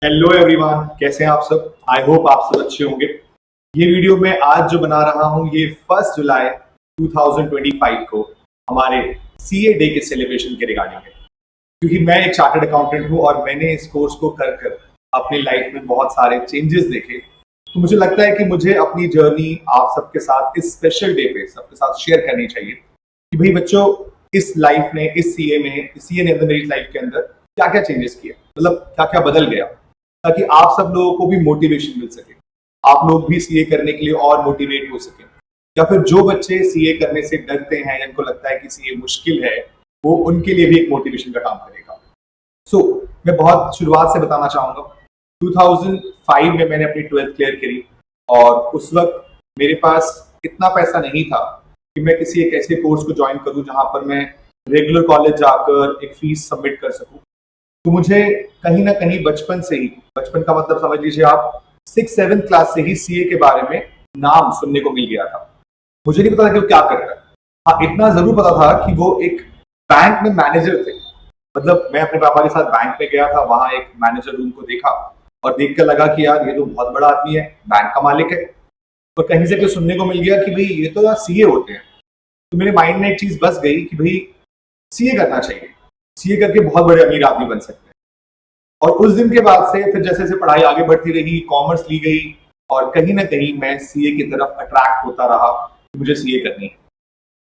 Hello everyone, कैसे हैं आप सब। आई होप आप सब अच्छे होंगे। ये वीडियो मैं आज जो बना रहा हूँ ये 1 जुलाई 2025 को हमारे सीए डे के सेलिब्रेशन के रिगार्डिंग है, क्योंकि मैं एक चार्टर्ड अकाउंटेंट हूँ और मैंने इस कोर्स को कर कर अपनी लाइफ में बहुत सारे चेंजेस देखे। तो मुझे लगता है कि मुझे अपनी जर्नी आप सबके साथ इस स्पेशल डे पे सबके साथ शेयर करनी चाहिए कि भाई बच्चों, इस लाइफ ने, इस सीए ने अंदर मेरी लाइफ के अंदर क्या क्या चेंजेस किए, मतलब क्या क्या बदल गया, ताकि आप सब लोगों को भी मोटिवेशन मिल सके, आप लोग भी सीए करने के लिए और मोटिवेट हो सके, या फिर जो बच्चे सीए करने से डरते हैं, जिनको लगता है कि सीए मुश्किल है, वो उनके लिए भी एक मोटिवेशन का काम करेगा। मैं बहुत शुरुआत से बताना चाहूंगा। 2005 में मैंने अपनी 12th क्लियर करी और उस वक्त मेरे पास इतना पैसा नहीं था कि मैं किसी एक ऐसे कोर्स को ज्वाइन करूं जहां पर मैं रेगुलर कॉलेज जाकर एक फीस सबमिट कर सकूं। तो मुझे कहीं ना कहीं बचपन से ही, बचपन का मतलब समझ लीजिए आप 6-7 क्लास से ही सीए के बारे में नाम सुनने को मिल गया था। मुझे नहीं पता था कि वो क्या करता है। हाँ, इतना जरूर पता था कि वो एक बैंक में मैनेजर थे। मतलब मैं अपने पापा के साथ बैंक में गया था, वहां एक मैनेजर रूम को देखा और देख कर लगा कि यार ये तो बहुत बड़ा आदमी है, बैंक का मालिक है। और कहीं से कुछ सुनने को मिल गया कि भाई ये तो यार सीए होते हैं। तो मेरे माइंड में एक चीज बस गई कि भाई सीए करना चाहिए, सीए करके बहुत बड़े अमीर आदमी बन सकते हैं। और उस दिन के बाद से फिर जैसे जैसे पढ़ाई आगे बढ़ती रही, कॉमर्स ली गई और कहीं ना कहीं मैं सीए की तरफ अट्रैक्ट होता रहा कि मुझे सीए करनी है।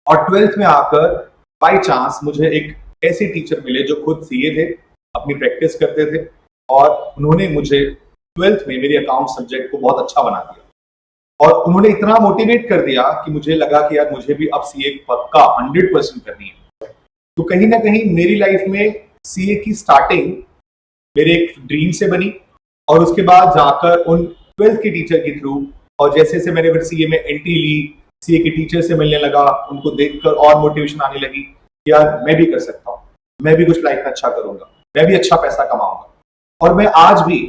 और 12th में आकर बाय चांस मुझे एक ऐसे टीचर मिले जो खुद सीए थे, अपनी प्रैक्टिस करते थे, और उन्होंने मुझे 12th में मेरे अकाउंट सब्जेक्ट को बहुत अच्छा बना दिया। और उन्होंने इतना मोटिवेट कर दिया कि मुझे लगा कि यार मुझे भी अब सीए पक्का 100% करनी है। तो कहीं ना कहीं मेरी लाइफ में सीए की स्टार्टिंग मेरे एक ड्रीम से बनी, और उसके बाद जाकर उन 12th के टीचर के थ्रू, और जैसे जैसे मैंने फिर सीए में एंट्री ली, सीए के टीचर से मिलने लगा, उनको देखकर और मोटिवेशन आने लगी कि यार मैं भी कर सकता हूँ, मैं भी कुछ लाइफ में अच्छा करूंगा, मैं भी अच्छा पैसा कमाऊंगा। और मैं आज भी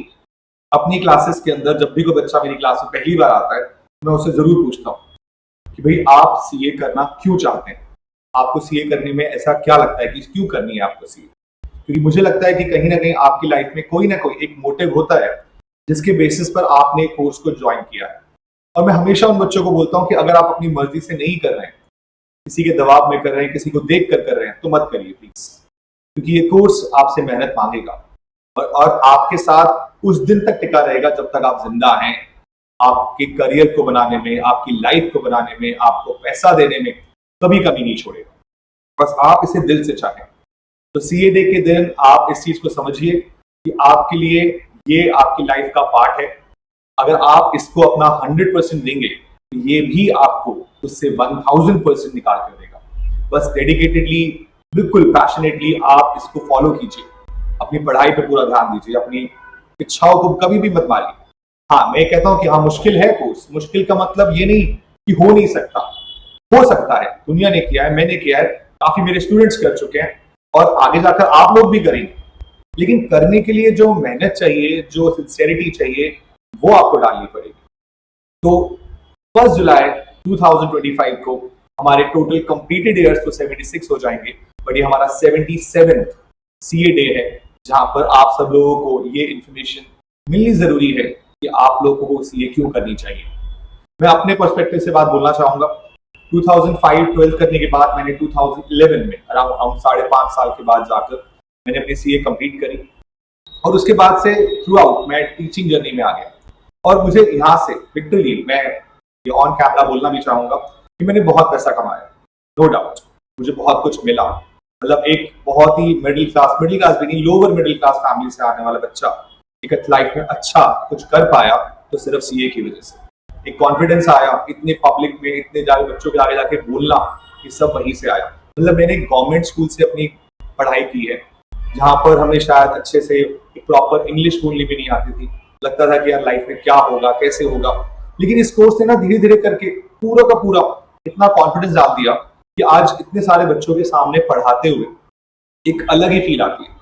अपनी क्लासेस के अंदर जब भी कोई बच्चा मेरी क्लास में पहली बार आता है, मैं उससे जरूर पूछता हूँ कि भाई आप सीए करना क्यों चाहते हैं, आपको सीए करने में ऐसा क्या लगता है कि क्यों करनी है आपको सीए। क्योंकि मुझे लगता है कि कहीं ना कहीं आपकी लाइफ में कोई ना कोई एक मोटिव होता है जिसके बेसिस पर आपने कोर्स को ज्वाइन किया है। और मैं हमेशा उन बच्चों को बोलता हूं कि अगर आप अपनी मर्जी से नहीं कर रहे हैं, किसी के दबाव में कर रहे हैं, किसी को देख कर रहे हैं, तो मत करिए प्लीज, क्योंकि ये कोर्स आपसे मेहनत मांगेगा और आपके साथ उस दिन तक टिका रहेगा जब तक आप जिंदा हैं। आपके करियर को बनाने में, आपकी लाइफ को बनाने में, आपको पैसा देने में कभी कमी नहीं छोड़ेगा, बस आप इसे दिल से चाहें। तो सीए डे के दिन आप इस चीज को समझिए कि आपके लिए ये आपकी लाइफ का पार्ट है। अगर आप इसको अपना 100% देंगे तो ये भी आपको उससे 1000% निकाल कर देगा। बस डेडिकेटेडली, बिल्कुल पैशनेटली आप इसको फॉलो कीजिए, अपनी पढ़ाई पर पूरा ध्यान दीजिए, अपनी इच्छाओं को कभी भी मत मारिए। हाँ, मैं कहता हूं कि हाँ मुश्किल है कोर्स, मुश्किल का मतलब ये नहीं कि हो नहीं सकता, हो सकता है। दुनिया ने किया है, मैंने किया है, काफी मेरे स्टूडेंट्स कर चुके हैं और आगे जाकर आप लोग भी करेंगे। लेकिन करने के लिए जो मेहनत चाहिए, जो सिंसियरिटी चाहिए, वो आपको डालनी पड़ेगी। तो 1 जुलाई 2025 को हमारे टोटल कंप्लीटेड ईयर्स तो 76 हो जाएंगे, बट ये हमारा 77th सीए डे है, जहां पर आप सब लोगों को ये इंफॉर्मेशन मिलनी जरूरी है कि आप लोगों को सीए क्यों करनी चाहिए। मैं अपने पर्सपेक्टिव से बात बोलना चाहूंगा। 2005 12th करने के बाद मैंने 2011 में अराउंड 5.5 साल के बाद जाकर मैंने अपनी सीए कंप्लीट करी, और उसके बाद से थ्रू आउट मैं टीचिंग जर्नी में आ गया। और मुझे यहाँ से लिटरली, मैं ये ऑन कैमरा बोलना भी चाहूंगा कि मैंने बहुत पैसा कमाया, नो डाउट, मुझे बहुत कुछ मिला। मतलब एक बहुत ही मिडिल क्लास भी नहीं, लोअर मिडिल क्लास फैमिली से आने वाला बच्चा एक लाइफ में अच्छा कुछ कर पाया तो सिर्फ सीए की वजह से। एक कॉन्फिडेंस आया, इतने पब्लिक में, इतने जाके बच्चों के आगे जाके बोलना, ये सब वहीं से आया। मतलब मैंने गवर्नमेंट स्कूल से अपनी पढ़ाई की है, जहां पर हमें शायद अच्छे से एक प्रॉपर इंग्लिश बोलनी भी नहीं आती थी। लगता था कि यार लाइफ में क्या होगा, कैसे होगा। लेकिन इस कोर्स ने ना धीरे धीरे करके पूरा का पूरा इतना कॉन्फिडेंस डाल दिया कि आज इतने सारे बच्चों के सामने पढ़ाते हुए एक अलग ही फील आती है,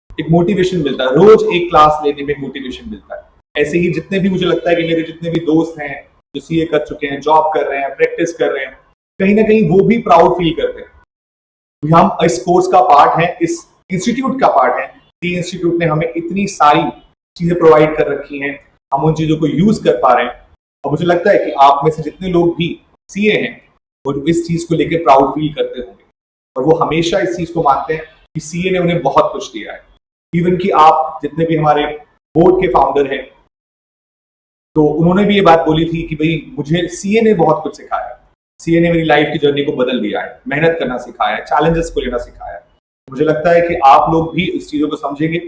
एक मोटिवेशन मिलता है, रोज एक क्लास लेने में मोटिवेशन मिलता है। ऐसे ही जितने भी, मुझे लगता है कि मेरे जितने भी दोस्त हैं जो सीए कर चुके हैं, जॉब कर रहे हैं, प्रैक्टिस कर रहे हैं, कहीं ना कहीं वो भी प्राउड फील करते हैं कि हम इस कोर्स का पार्ट हैं, इस इंस्टीट्यूट का पार्ट है। टी इंस्टीट्यूट ने हमें इतनी सारी चीजें प्रोवाइड कर रखी हैं, हम उन चीजों को यूज कर पा रहे हैं। और मुझे लगता है कि आप में से जितने लोग भी सीए हैं वो इस चीज को लेकर प्राउड फील करते होंगे और वो हमेशा इस चीज को मानते हैं कि सीए ने उन्हें बहुत कुछ दिया है। इवन कि आप जितने भी हमारे बोर्ड के फाउंडर हैं तो उन्होंने भी ये बात बोली थी कि भाई मुझे सीए ने बहुत कुछ सिखाया, सीए ने मेरी लाइफ की जर्नी को बदल दिया है, मेहनत करना सिखाया है, चैलेंजेस को लेना सिखाया है। मुझे लगता है कि आप लोग भी इस चीजों को समझेंगे।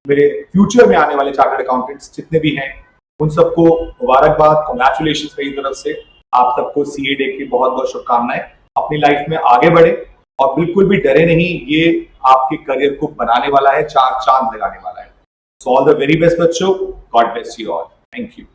मेरे फ्यूचर में आने वाले चार्टर्ड अकाउंटेंट्स जितने भी हैं उन सबको मुबारकबाद, कांग्रेचुलेशन मेरी तरफ से। आप सबको सीए डे की बहुत बहुत शुभकामनाएं। अपनी लाइफ में आगे बढ़े और बिल्कुल भी डरे नहीं, ये आपके करियर को बनाने वाला है, चार चांद लगाने वाला है। So all the very best बच्चों, God bless you all, thank you.